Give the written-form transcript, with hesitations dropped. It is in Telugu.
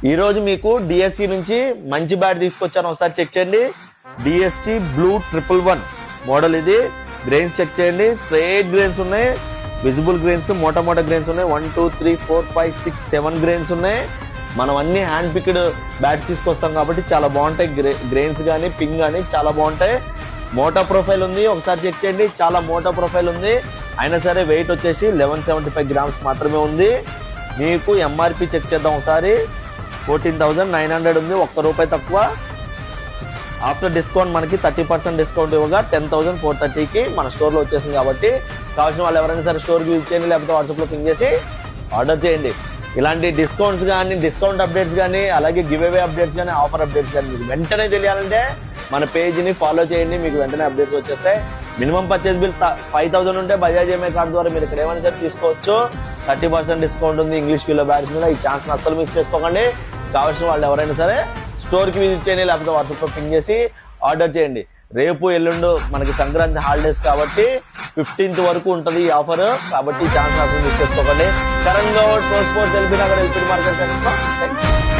ఈ రోజు మీకు డిఎస్సి నుంచి మంచి బ్యాట్ తీసుకొచ్చాను, ఒకసారి చెక్ చేయండి. డిఎస్సి బ్లూ 111 మోడల్ ఇది. గ్రెయిన్స్ చెక్ చేయండి, స్ట్రైట్ గ్రెయిన్స్ ఉన్నాయి, విజిబుల్ గ్రెయిన్స్, మోటా గ్రెయిన్స్ ఉన్నాయి. 1 2 3 4 5 6 7 గ్రెయిన్స్ ఉన్నాయి. మనం అన్ని హ్యాండ్ పిక్డ్ బ్యాట్స్ తీసుకొస్తాం కాబట్టి చాలా బాగుంటాయి. గ్రెయిన్స్ కానీ పింగ్ కానీ చాలా బాగుంటాయి. మోటా ప్రొఫైల్ ఉంది, ఒకసారి చెక్ చేయండి, చాలా మోటా ప్రొఫైల్ ఉంది. అయినా సరే వెయిట్ వచ్చేసి 1175 గ్రామ్స్ మాత్రమే ఉంది. మీకు ఎంఆర్పి చెక్ చేద్దాం ఒకసారి. 14,900 ఉంది, ₹1 తక్కువ. ఆఫ్టర్ డిస్కౌంట్ మనకి 30% డిస్కౌంట్ ఇవ్వగా 10,430కి మన స్టోర్ లో వచ్చేసింది. కాబట్టి కావాల్సిన వాళ్ళు ఎవరైనా సరే స్టోర్ కి విజిట్ చేయండి, లేకపోతే వాట్సాప్ లో పింగ్ చేసి ఆర్డర్ చేయండి. ఇలాంటి డిస్కౌంట్స్ కానీ, డిస్కౌంట్ అప్డేట్స్ కానీ, అలాగే గివ్ అవే అప్డేట్స్ కానీ, ఆఫర్ అప్డేట్స్ కానీ మీకు వెంటనే తెలియాలంటే మన పేజ్ని ఫాలో చేయండి, మీకు వెంటనే అప్డేట్స్ వచ్చేస్తాయి. మినిమం పర్చేస్ బిల్ 5,000 ఉంటే బజాజ్ ఈఎంఐ కార్డు ద్వారా మీరు ఇక్కడ ఏమైనా సరే తీసుకోవచ్చు. 30% డిస్కౌంట్ ఉంది ఇంగ్లీష్ కిలో బ్యాట్స్ మీద. ఈ ఛాన్స్ అస్సలు మిస్ చేసుకోకండి. కావాల్సిన వాళ్ళు ఎవరైనా సరే స్టోర్ కి విజిట్ చేయండి, లేకపోతే వాట్సాప్ లో పింగ్ చేసి ఆర్డర్ చేయండి. రేపు ఎల్లుండు మనకి సంక్రాంతి హాలిడేస్ కాబట్టి 15th వరకు ఉంటుంది ఈ ఆఫర్. కాబట్టి ఈ ఛాన్స్ అసలు మిస్ చేసుకోకండి. Karan Goud, sports, LB Nagar, LP market.